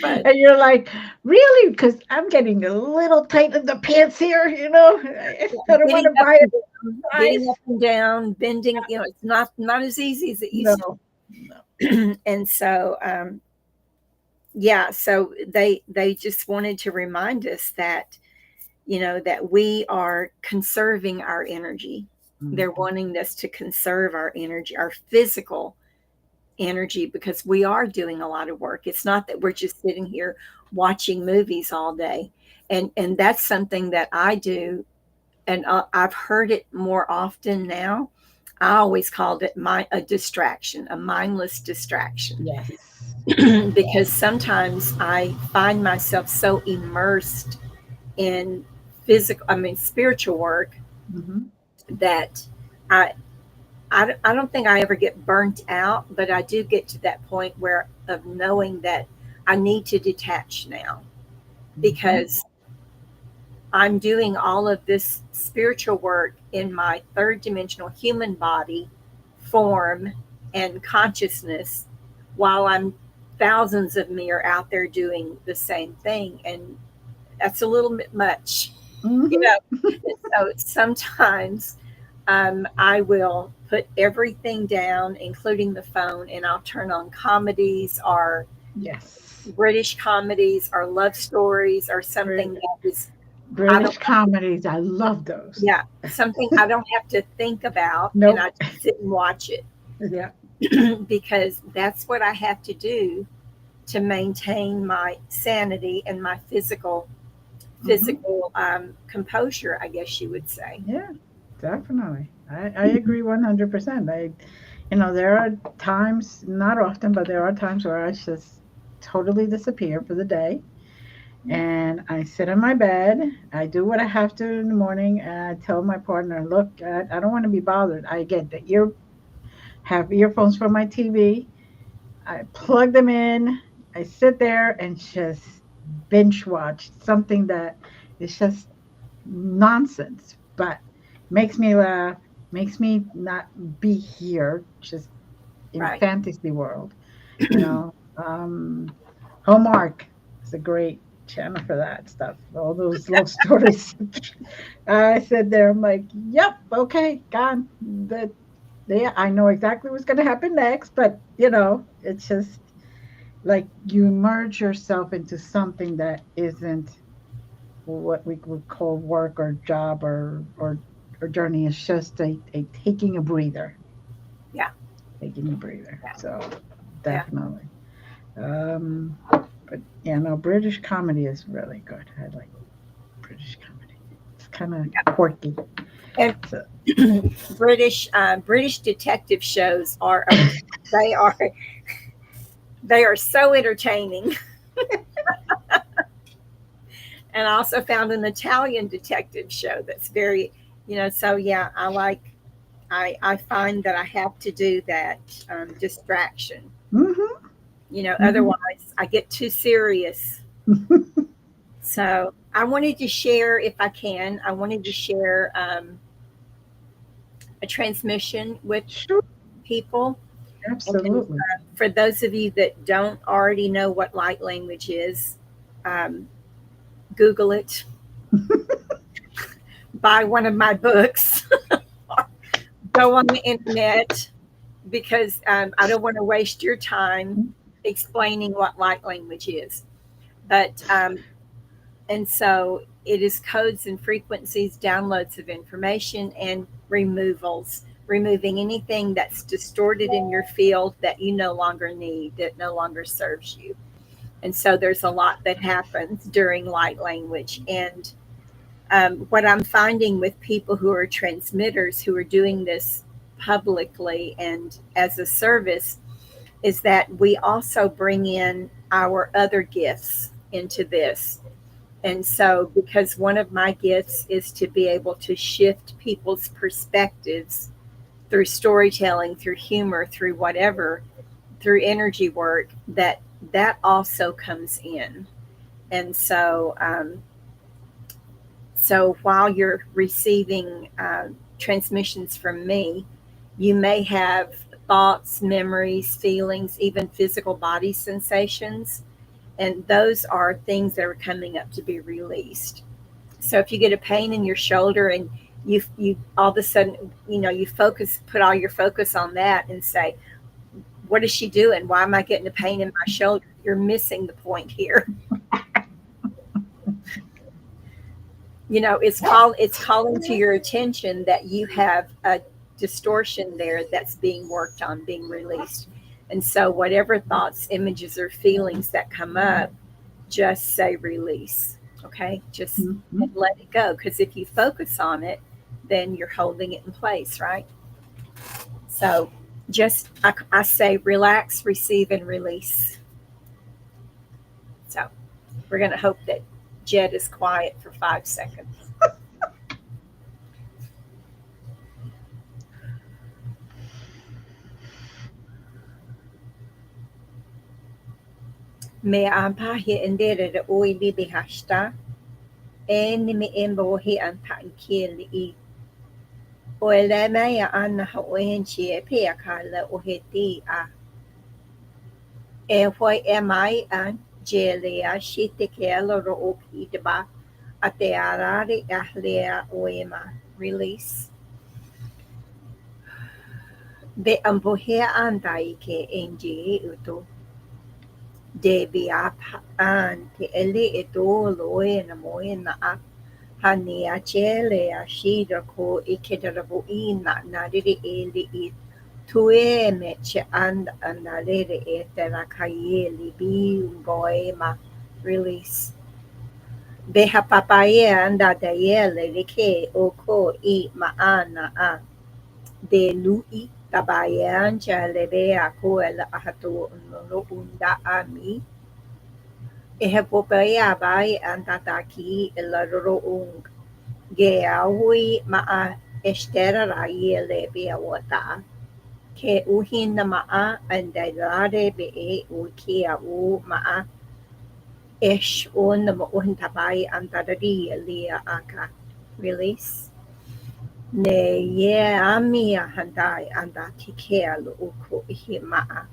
But And you're like, really? Because I'm getting a little tight in the pants here, I don't want getting to up buy and a down, getting size. up and down, bending, it's not as easy as it used No. No. to. And so, yeah, so they just wanted to remind us that that we are conserving our energy. They're Mm-hmm. wanting us to conserve our energy, our physical energy, because we are doing a lot of work. It's not that we're just sitting here watching movies all day. And that's something that I do, and I've heard it more often now. I always called it a distraction, a mindless distraction. Yes. Because sometimes I find myself so immersed in spiritual work, Mm-hmm. that I, I don't think I ever get burnt out, but I do get to that point where of knowing that I need to detach now, Mm-hmm. because I'm doing all of this spiritual work in my third dimensional human body form and consciousness, while I'm thousands of me are out there doing the same thing. And that's a little bit much, you Mm-hmm. know. And so sometimes I will put everything down, including the phone, and I'll turn on comedies, or Yes. British comedies, or love stories, or something Brit- that is, I don't, British comedies. I love those. yeah, something I don't have to think about, and Nope. I just sit and watch it. Yeah. Because that's what I have to do to maintain my sanity and my physical Hmm. physical composure, I guess you would say. Yeah, definitely. I agree 100%. There are times, not often, but there are times where I just totally disappear for the day. And I sit in my bed. I do what I have to in the morning, and I tell my partner, "Look, I don't want to be bothered. I get the have earphones for my TV. I plug them in. I sit there and just binge watch something that is just nonsense, but makes me laugh, makes me not be here, just in Right. fantasy world, you know. Um, Hallmark is a great channel for that stuff. All those love stories. I sit there, I'm like, yep, okay, gone. That Yeah, I know exactly what's going to happen next, but it's just like you immerse yourself into something that isn't what we would call work or job or journey. It's just a taking a breather, Yeah. taking a breather. Yeah. So Yeah. definitely. But yeah, no, British comedy is really good. I like British comedy. It's kind of quirky. And So British detective shows they are they are so entertaining. And I also found an Italian detective show that's very, so yeah, I find that I have to do that distraction. hmm hmm Otherwise I get too serious. So I wanted to share, if I can, I wanted to share a transmission with Sure, people. And absolutely. for those of you that don't already know what light language is, um, Google it, buy one of my books, go on the internet, because I don't want to waste your time explaining what light language is. But and so it is codes and frequencies, downloads of information, and removals, removing anything that's distorted in your field that you no longer need, that no longer serves you. And so there's a lot that happens during light language. And what I'm finding with people who are transmitters who are doing this publicly and as a service is that we also bring in our other gifts into this. And so, because one of my gifts is to be able to shift people's perspectives through storytelling, through humor, through whatever, through energy work, that also comes in. And so while you're receiving transmissions from me, you may have thoughts, memories, feelings, even physical body sensations, and those are things that are coming up to be released. So if you get a pain in your shoulder and you all of a sudden, you put all your focus on that and say, what is she doing? Why am I getting a pain in my shoulder? You're missing the point here. It's calling to your attention that you have a distortion there that's being worked on, being released. And so whatever thoughts, images, or feelings that come up, just say release. Okay? Just Mhm. let it go. Because if you focus on it, then you're holding it in place, right? So I say relax, receive, and release. So we're going to hope that Jed is quiet for 5 seconds. Me ampa he endere de oi bibi hashta, en me embo he ampa kiel I. O ele mea ana ha o henchi e pe akala o he ti a. E hoi e mai an jele a shite ke alo ro o pi de ba. A te arare a lea o e ma. Release. Be ambo he andai ke enji e uto. De bi a an te ele e do loe na moe na a. Hani a chele a shida ko ikedarabu ina na riri eli I tue me che and na riri e te la kaieli bi boe ma release. Beha papaya anda dayele leke oko I maana a de lui tabayan cha lebe ako el ahato no unda ami e he popaya bai antataki el roong ge aui maa estera rai lebe awata ke uhin na maa andalare be e uki au maa ish on the mohun tabai antadari lia aka release ne ye ami handai anda tikea lo uko ihi maa.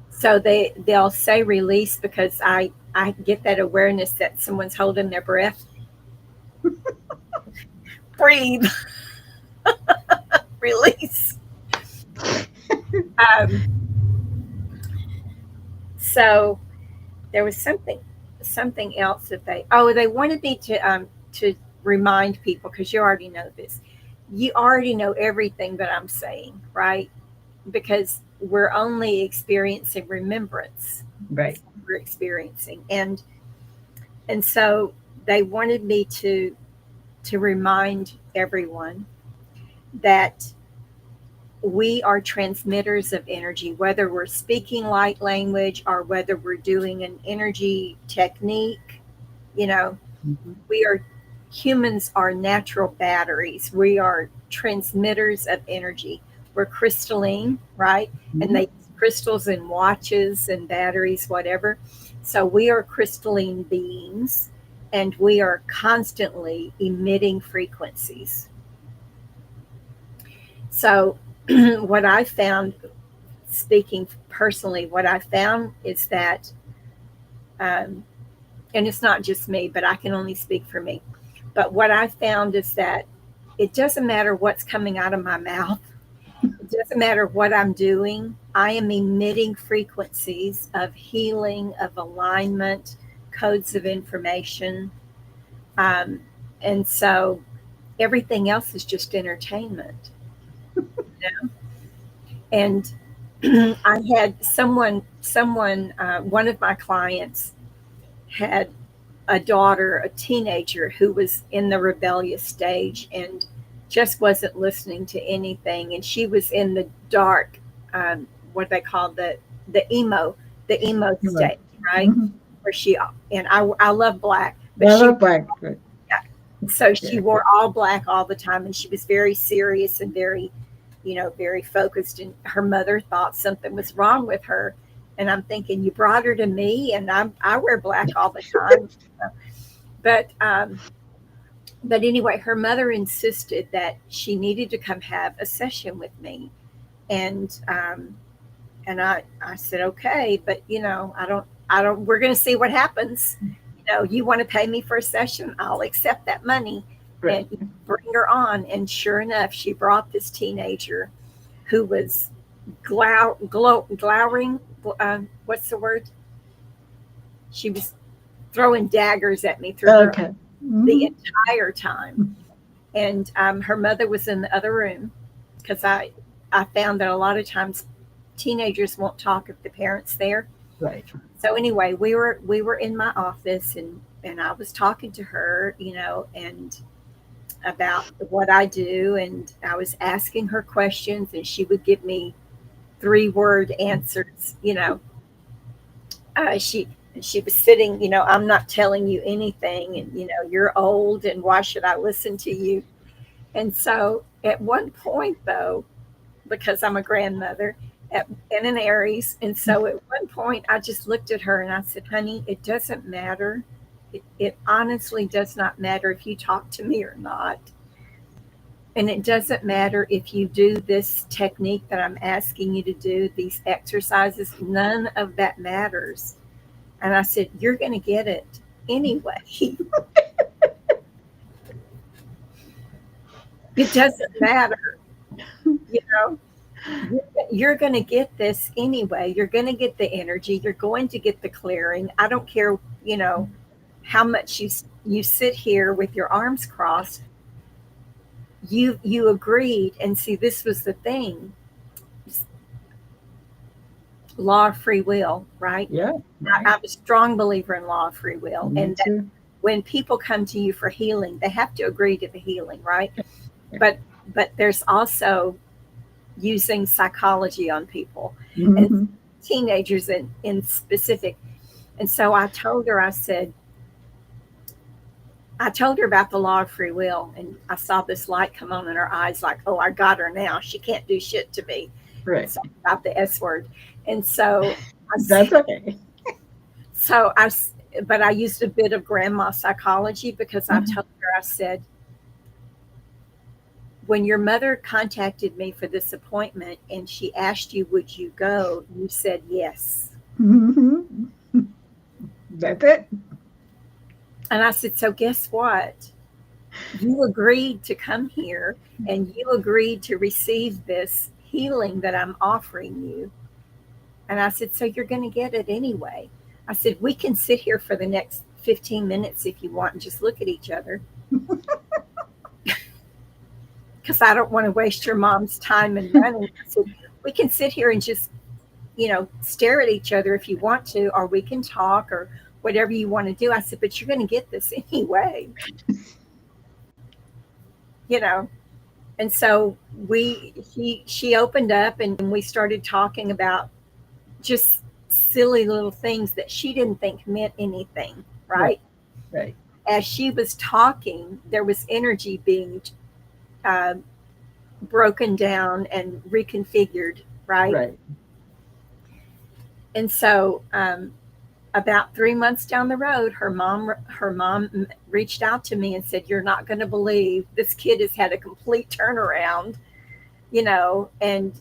So they'll say release because I get that awareness that someone's holding their breath. Breathe, release. Um, so there was something else that they wanted me to remind people because you already know this. You already know everything that I'm saying, right? Because we're only experiencing remembrance. Right. That's what we're experiencing, and so they wanted me to remind everyone that we are transmitters of energy, whether we're speaking light language or whether we're doing an energy technique. You know, Mhm. we are humans are natural batteries. We are transmitters of energy. We're crystalline, right? And they Mhm. use crystals in watches and batteries, whatever. So we are crystalline beings and we are constantly emitting frequencies. So what I found, speaking personally, what I found is that, um, and it's not just me, but I can only speak for me. But what I found is that it doesn't matter what's coming out of my mouth, it doesn't matter what I'm doing. I am emitting frequencies of healing, of alignment, codes of information. Um, and so everything else is just entertainment. And I had one of my clients had a daughter, a teenager who was in the rebellious stage and just wasn't listening to anything. And she was in the dark, what they call the emo, the emo You're right. stage, right? Mhm. Where and I love black, but I she, love black. Right. yeah, so she Yeah. wore all black all the time and she was very serious and very, very focused. And her mother thought something was wrong with her. And I'm thinking, you brought her to me, and I wear black all the time. But but anyway, her mother insisted that she needed to come have a session with me, and I said okay, but I don't. We're going to see what happens. You want to pay me for a session? I'll accept that money, Right. and bring her on. And sure enough, she brought this teenager who was glowering. What's the word? She was throwing daggers at me through her Okay. the Hmm. entire time. And her mother was in the other room because I found that a lot of times teenagers won't talk if the parents there. Right. So anyway, we were in my office, and I was talking to her, and about what I do, and I was asking her questions, and she would give me 3-word answers. She was sitting, I'm not telling you anything, and you're old, and why should I listen to you? And so at one point, though, because I'm a grandmother and an Aries, and so at one point I just looked at her and I said, honey, it doesn't matter. It honestly does not matter if you talk to me or not. And it doesn't matter if you do this technique that I'm asking you to do, these exercises, none of that matters. And I said, you're going to get it anyway. It doesn't matter, you know. You're going to get this anyway. You're going to get the energy. You're going to get the clearing. I don't care, how much you sit here with your arms crossed. You agreed, and see, this was the thing. law of free will, right? Yeah, right. I'm a strong believer in law of free will, Me and that too. when people come to you for healing, they have to agree to the healing, right? Yeah. But there's also using psychology on people and Hmm. teenagers in specific. And so I told her about the law of free will, and I saw this light come on in her eyes, like, oh, I got her now. She can't do shit to me. Right. So about the S word. And so I said, That's okay. so I, but I used a bit of grandma psychology because I Mhm. told her, I said, when your mother contacted me for this appointment and she asked you, would you go? You said yes. Mhm. That's it. And I said, so guess what? You agreed to come here and you agreed to receive this healing that I'm offering you. And I said, so you're going to get it anyway. I said, we can sit here for the next 15 minutes if you want and just look at each other because I don't want to waste your mom's time and money. I said, we can sit here and just, stare at each other if you want to, or we can talk or whatever you want to do. I said, but you're going to get this anyway, you know. And so she opened up and we started talking about just silly little things that she didn't think meant anything, Right. right? Right. As she was talking, there was energy being uh, broken down and reconfigured, right? Right. And so about 3 months down the road, her mom reached out to me and said, "You're not going to believe this kid has had a complete turnaround, and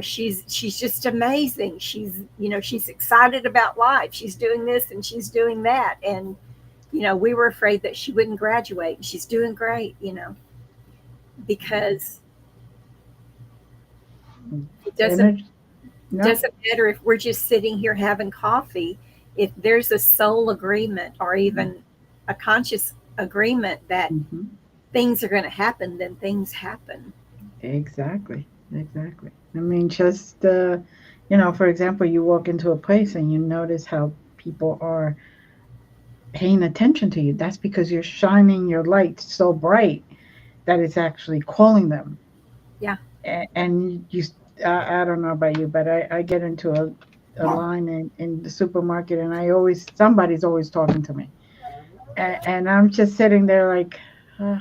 she's just amazing. She's excited about life. She's doing this and she's doing that, and we were afraid that she wouldn't graduate. She's doing great, because it It's doesn't energy. No. doesn't matter if we're just sitting here having coffee. If there's a soul agreement or even a conscious agreement that Mm-hmm. things are going to happen, then things happen. Exactly. Exactly. I mean, just for example, you walk into a place and you notice how people are paying attention to you. That's because you're shining your light so bright that it's actually calling them. Yeah. And I don't know about you, but I get into a line in the supermarket, and somebody's always talking to me, and I'm just sitting there like, uh,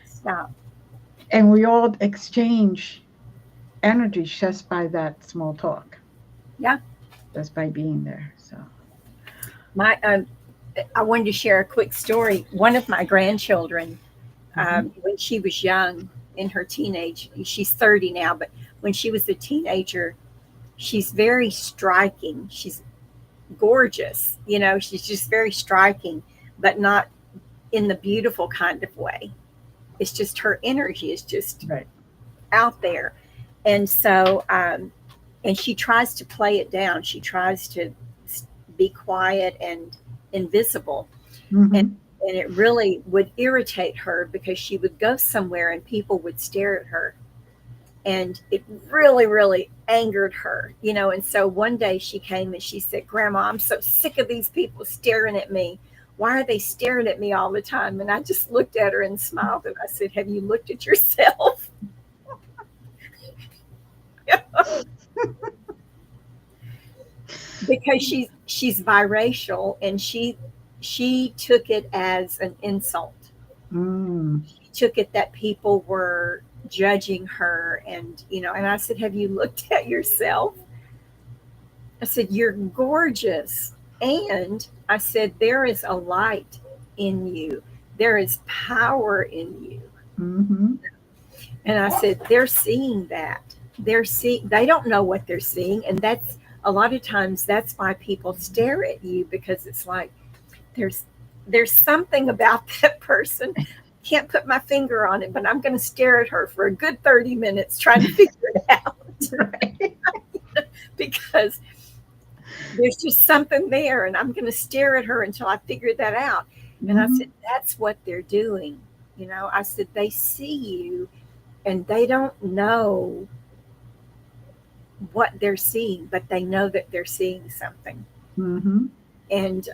Stop. and we all exchange energy just by that small talk, Yeah. just by being there. So. My I wanted to share a quick story. One of my grandchildren, Hmm. when she was young in her teenage, she's 30 now, but when she was a teenager, she's very striking. She's gorgeous. She's just very striking, but not in the beautiful kind of way. It's just her energy is just Right. out there. And so, and she tries to play it down. She tries to be quiet and invisible. And, Hmm. and it really would irritate her because she would go somewhere and people would stare at her. And it really, really angered her. And so one day she came and she said, Grandma, I'm so sick of these people staring at me. Why are they staring at me all the time? And I just looked at her and smiled and I said, have you looked at yourself? Because she's biracial and she took it as an insult. Mm. She took it that people were judging her, and I said, have you looked at yourself? I said, you're gorgeous. And I said, there is a light in you. There is power in you. Hmm. And I said, they're seeing that. They don't know what they're seeing. And that's a lot of times that's why people stare at you, because it's like there's there's something about that person. Can't put my finger on it, but I'm going to stare at her for a good 30 minutes trying to figure it out Right. because there's just something there and I'm going to stare at her until I figure that out. And I said, Hmm. that's what they're doing. I said, they see you and they don't know what they're seeing, but they know that they're seeing something. Mm-hmm. And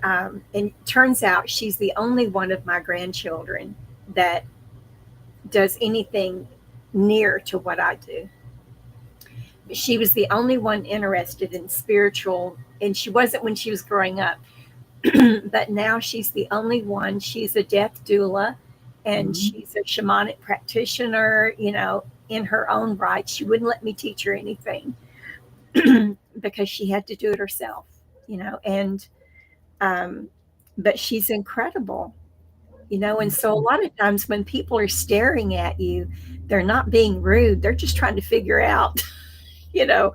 it turns out she's the only one of my grandchildren that does anything near to what I do. She was the only one interested in spiritual, and she wasn't when she was growing up, but now she's the only one. She's a death doula, and Mm-hmm. she's a shamanic practitioner, in her own right. She wouldn't let me teach her anything because she had to do it herself, and um, but she's incredible, and so a lot of times when people are staring at you, they're not being rude. They're just trying to figure out, you know,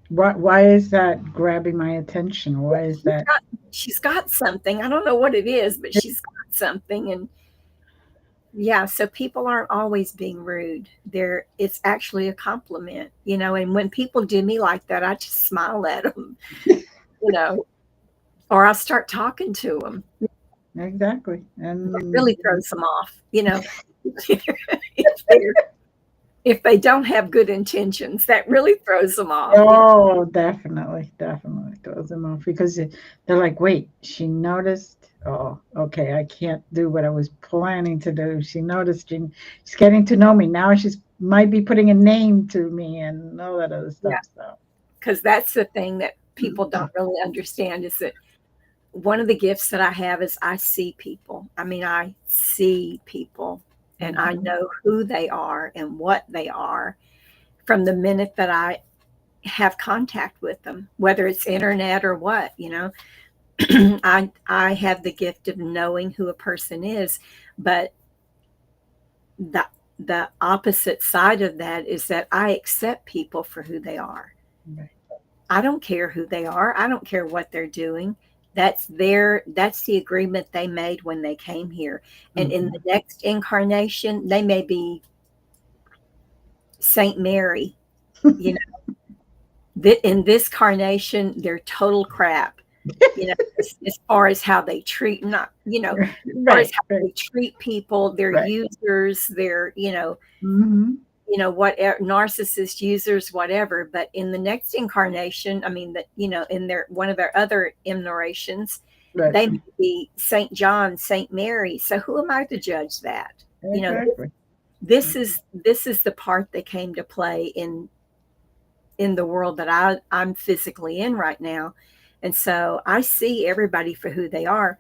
Why is that grabbing my attention? Why is she's that? got, she's got something. I don't know what it is, but she's got something. And yeah, so people aren't always being rude. It's actually a compliment, and when people do me like that, I just smile at them, you know, or I start talking to them. Exactly. It And really throws them off, if they're if they don't have good intentions, that really throws them off. oh, definitely, definitely throws them off because they're like, wait, she noticed. Oh, okay, I can't do what I was planning to do. She noticed. She's getting to know me now. She's might be putting a name to me and all that other Yeah, stuff. So, because that's the thing that people don't really understand is that one of the gifts that I have is I see people. I mean, I see people and I mhm, know who they are and what they are from the minute that I have contact with them, whether it's internet or what, I have the gift of knowing who a person is, but the the opposite side of that is that I accept people for who they are. right, I don't care who they are. I don't care what they're doing. That's the agreement they made when they came here. And in the mhm, next incarnation, they may be Saint Mary, you know. In this carnation, they're total crap. As far as how they treat, not, as far as right, how right, they treat people, they're right. users, they're, Hmm. what narcissist users, whatever. But in the next incarnation, I mean, that, in their one of their other incarnations, Right, they may be Saint John, Saint Mary. So who am I to judge that? You know, exactly. this is the part they came to play in the world that I'm physically in right now. And so I see everybody for who they are.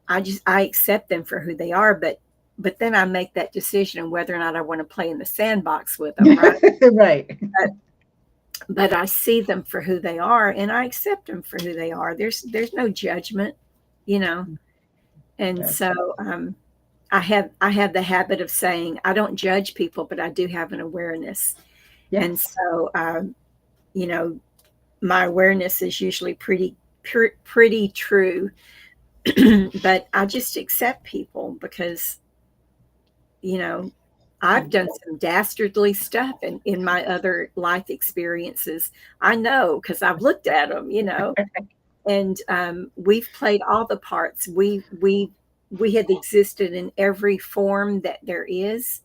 I accept them for who they are, but then I make that decision on whether or not I want to play in the sandbox with them, right? Right. But I see them for who they are and I accept them for who they are. There's no judgment, you know. And That's so I have the habit of saying I don't judge people, but I do have an awareness. And yes. so you know, my awareness is usually pretty true, but I just accept people because, you know, I've done some dastardly stuff in my other life experiences. I know because I've looked at them, and we've played all the parts. We have existed in every form that there is,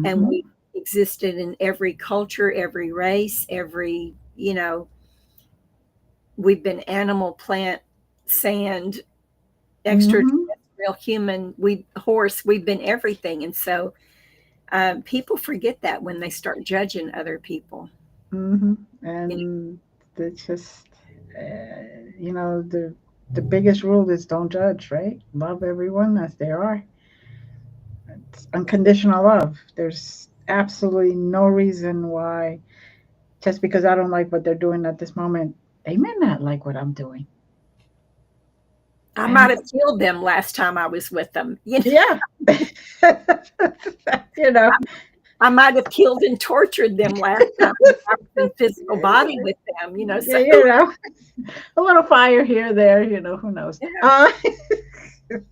and Hmm. we existed in every culture, every race, we've been animal, plant, sand, Hmm. extraterrestrial, human, we horse, we've been everything. And so people forget that when they start judging other people. Hmm. You know, And it's just, the biggest rule is don't judge, right? Love everyone as they are. It's unconditional love. There's absolutely no reason why, just because I don't like what they're doing at this moment, they may not like what I'm doing. I might And have killed them last time I was with them. yeah, you know, I might have killed and tortured them last time I was in physical body with them. yeah, So who a little fire here, there, who knows? yeah,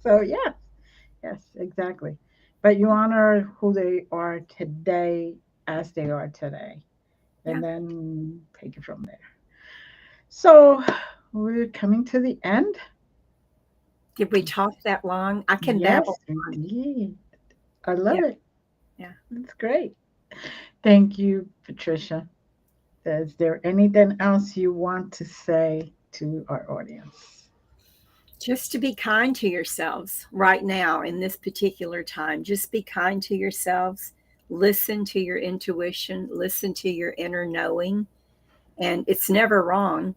So yeah, yes, exactly. But you honor who they are today as they are today, yeah. and then take it from there. So we're coming to the end. Did we talk that long? I can Yes, babble on. indeed. I Yeah, love it. yeah. It's great. Thank you, Patricia. Is there anything else you want to say to our audience? Just to be kind to yourselves right now in this particular time. Just be kind to yourselves. Listen to your intuition, listen to your inner knowing, and it's never wrong.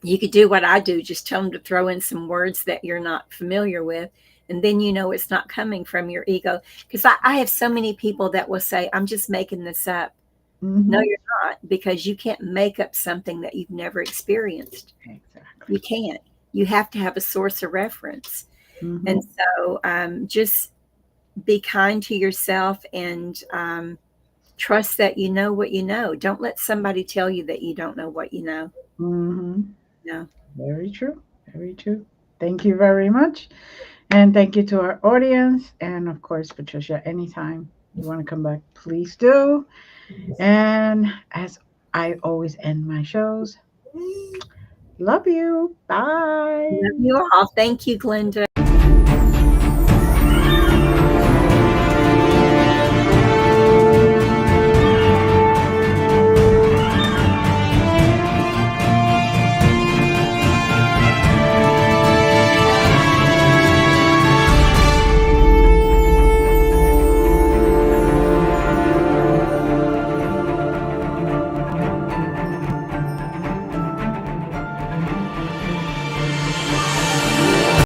You could do what I do, just tell them to throw in some words that you're not familiar with. And then you know it's not coming from your ego. Because I have so many people that will say, I'm just making this up. No, Mm-hmm. you're not, because you can't make up something that you've never experienced. Exactly. You can't. You have to have a source of reference. Mm-hmm. And so just be kind to yourself and trust that you know what you know. Don't let somebody tell you that you don't know what you know. Mm-hmm. No. Very true. Very true. Thank you very much. And thank you to our audience. And of course, Patricia, anytime you want to come back, please do. And as I always end my shows, love you. Love Bye. you all. Thank you, Glenda.